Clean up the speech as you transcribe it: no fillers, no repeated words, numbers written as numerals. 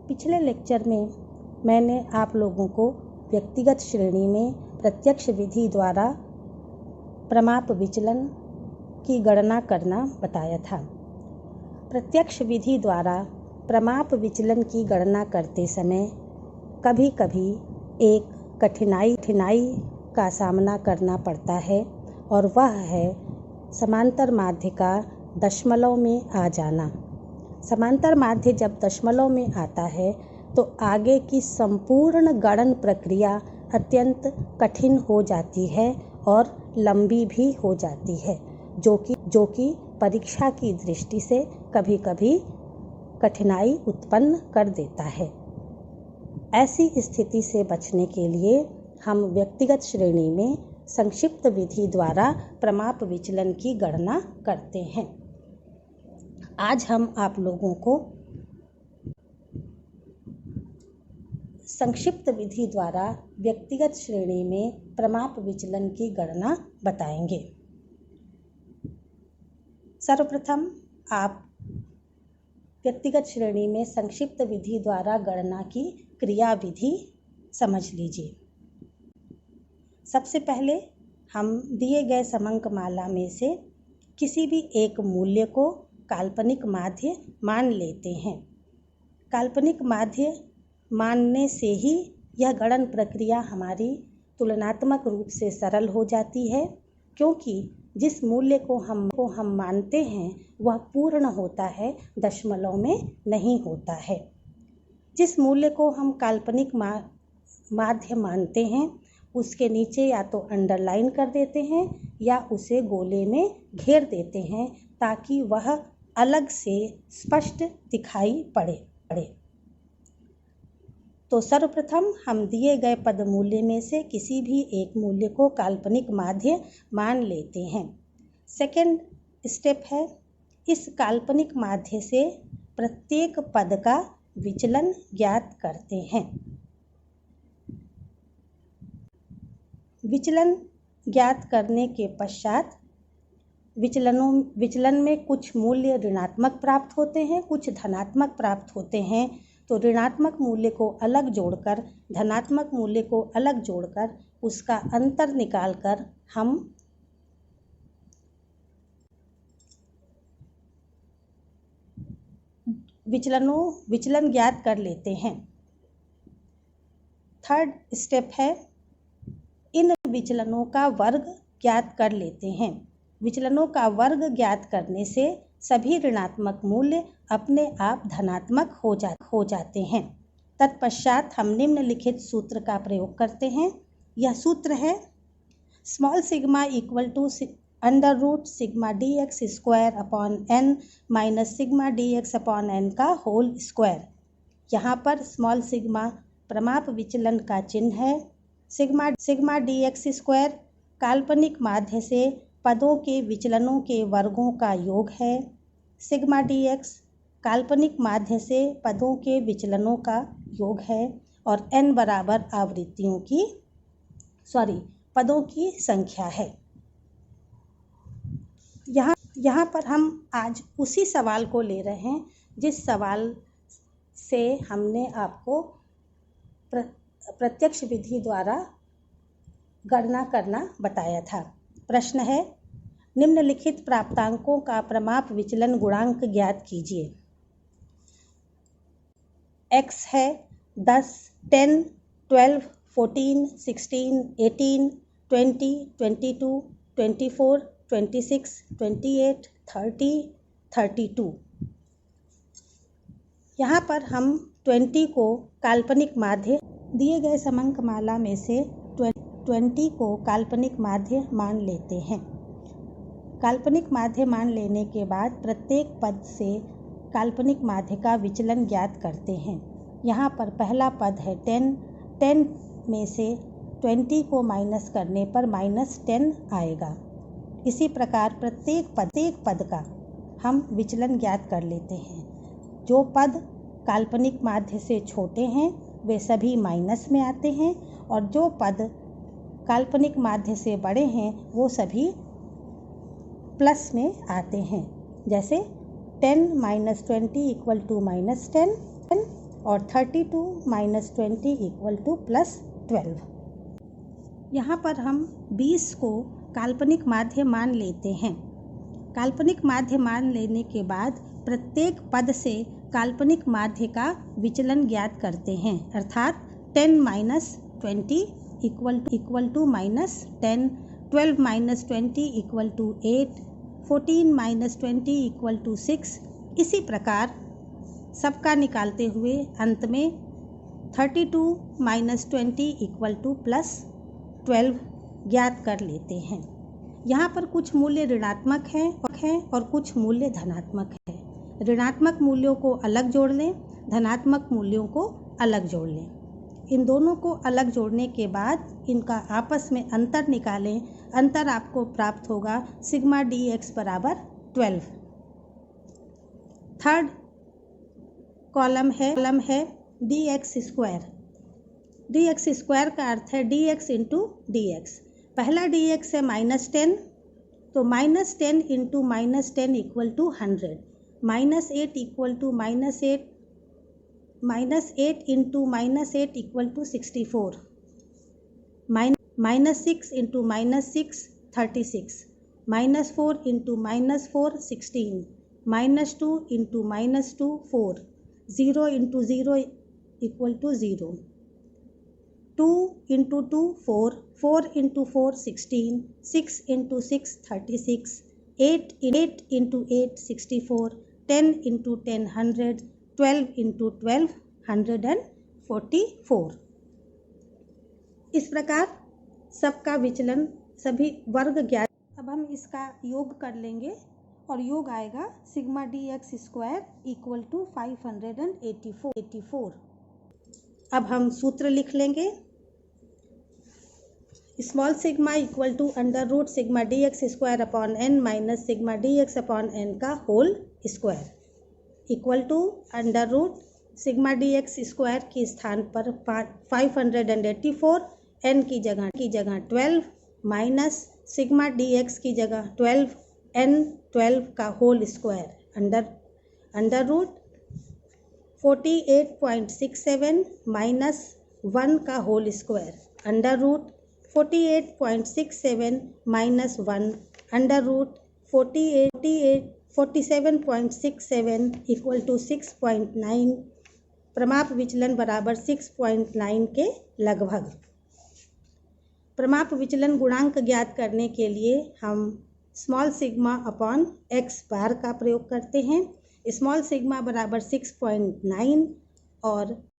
पिछले लेक्चर में मैंने आप लोगों को व्यक्तिगत श्रेणी में प्रत्यक्ष विधि द्वारा प्रमाप विचलन की गणना करना बताया था। प्रत्यक्ष विधि द्वारा प्रमाप विचलन की गणना करते समय कभी कभी एक कठिनाई का सामना करना पड़ता है और वह है समांतर माध्य का दशमलव में आ जाना। समांतर माध्य जब दशमलव में आता है तो आगे की संपूर्ण गणन प्रक्रिया अत्यंत कठिन हो जाती है और लंबी भी हो जाती है, जो कि परीक्षा की दृष्टि से कभी कभी कठिनाई उत्पन्न कर देता है। ऐसी स्थिति से बचने के लिए हम व्यक्तिगत श्रेणी में संक्षिप्त विधि द्वारा प्रमाप विचलन की गणना करते हैं। आज हम आप लोगों को संक्षिप्त विधि द्वारा व्यक्तिगत श्रेणी में प्रमाप विचलन की गणना बताएंगे। सर्वप्रथम आप व्यक्तिगत श्रेणी में संक्षिप्त विधि द्वारा गणना की क्रिया विधि समझ लीजिए। सबसे पहले हम दिए गए समंकमाला में से किसी भी एक मूल्य को काल्पनिक माध्य मान लेते हैं। काल्पनिक माध्य मानने से ही यह गणन प्रक्रिया हमारी तुलनात्मक रूप से सरल हो जाती है, क्योंकि जिस मूल्य को हम मानते हैं वह पूर्ण होता है, दशमलव में नहीं होता है। जिस मूल्य को हम काल्पनिक माध्य मानते हैं उसके नीचे या तो अंडरलाइन कर देते हैं या उसे गोले में घेर देते हैं ताकि वह अलग से स्पष्ट दिखाई पड़े। तो सर्वप्रथम हम दिए गए पद मूल्य में से किसी भी एक मूल्य को काल्पनिक माध्य मान लेते हैं। सेकंड स्टेप है, इस काल्पनिक माध्य से प्रत्येक पद का विचलन ज्ञात करते हैं। विचलन ज्ञात करने के पश्चात विचलन में कुछ मूल्य ऋणात्मक प्राप्त होते हैं, कुछ धनात्मक प्राप्त होते हैं। तो ऋणात्मक मूल्य को अलग जोड़कर, धनात्मक मूल्य को अलग जोड़कर उसका अंतर निकालकर हम विचलन ज्ञात कर लेते हैं। थर्ड स्टेप है, इन विचलनों का वर्ग ज्ञात कर लेते हैं। विचलनों का वर्ग ज्ञात करने से सभी ऋणात्मक मूल्य अपने आप धनात्मक हो जाते हैं। तत्पश्चात हम निम्नलिखित सूत्र का प्रयोग करते हैं। यह सूत्र है small sigma equal to under root sigma dx square upon n minus sigma dx upon n का होल स्क्वायर। यहाँ पर स्मॉल सिग्मा प्रमाप विचलन का चिन्ह है। सिग्मा dx स्क्वायर काल्पनिक माध्य से पदों के विचलनों के वर्गों का योग है। सिग्मा dx काल्पनिक माध्य से पदों के विचलनों का योग है और n बराबर पदों की संख्या है। यहाँ पर हम आज उसी सवाल को ले रहे हैं जिस सवाल से हमने आपको प्रत्यक्ष विधि द्वारा गणना करना बताया था। प्रश्न है, निम्नलिखित प्राप्तांकों का प्रमाप विचलन गुणांक ज्ञात कीजिए। x है 10, 10, 12, 14, 16, 18, 20, 22, 24, 26, 28, 30, 32। यहाँ पर हम 20 को काल्पनिक माध्य दिए गए समंकमाला में से 20 को काल्पनिक माध्य मान लेते हैं। काल्पनिक माध्य मान लेने के बाद प्रत्येक पद से काल्पनिक माध्य का विचलन ज्ञात करते हैं। यहाँ पर पहला पद है 10 में से 20 को माइनस करने पर -10 आएगा। इसी प्रकार प्रत्येक पद का हम विचलन ज्ञात कर लेते हैं। जो पद काल्पनिक माध्य से छोटे हैं वे सभी माइनस में आते हैं और जो पद काल्पनिक माध्य से बड़े हैं वो सभी प्लस में आते हैं। जैसे 10 - 20 = -10 और 32 माइनस 20 इक्वल टू प्लस 12। यहाँ पर हम 20 को काल्पनिक माध्य मान लेते हैं। काल्पनिक माध्य मान लेने के बाद प्रत्येक पद से काल्पनिक माध्य का विचलन ज्ञात करते हैं, अर्थात 10 minus 20 equal to minus 10, 12 minus 20 equal to 8, 14 minus 20 equal to 6। इसी प्रकार सबका निकालते हुए अंत में 32 माइनस 20 इक्वल टू प्लस 12 ज्ञात कर लेते हैं। यहाँ पर कुछ मूल्य ऋणात्मक हैं और कुछ मूल्य धनात्मक है। ऋणात्मक मूल्यों को अलग जोड़ लें, धनात्मक मूल्यों को अलग जोड़ लें। इन दोनों को अलग जोड़ने के बाद इनका आपस में अंतर निकालें। अंतर आपको प्राप्त होगा सिग्मा डी एक्स बराबर 12। थर्ड कॉलम है d x square. D x square का अर्थ है d x into d x. पहला डी एक्स है -10, तो -10 into -10 equal to 100, -8 equal to -8 into -8 equal to 64, -6 into -6 36, -4 into -4 16, -2 into -2 4, 0 into 0 equal to 0, 2 into 2 4, 4 into 4 16, 6 into 6 36, 8 into 8 64, 10 into 10 100, 12 into 12 144। इस प्रकार सबका विचलन सभी वर्ग ज्ञात। अब हम इसका योग कर लेंगे और योग आएगा sigma D x square equal to 584। अब हम सूत्र लिख लेंगे। Small sigma equal to under root sigma D x square upon N minus sigma D X upon N का whole square equal to under root sigma D x square के स्थान पर 584, N की जगह 12 माइनस सिग्मा डी एक्स की जगह 12, n 12 का whole square under root 48.67 minus 1 का whole square under root 48.67 minus 1 under root 47.67 equal to 6.9। प्रमाप विचलन बराबर 6.9 के लगभग। प्रमाप विचलन गुणांक ज्ञात करने के लिए हम स्मॉल सिग्मा अपॉन एक्स बार का प्रयोग करते हैं। स्मॉल सिग्मा बराबर 6.9 और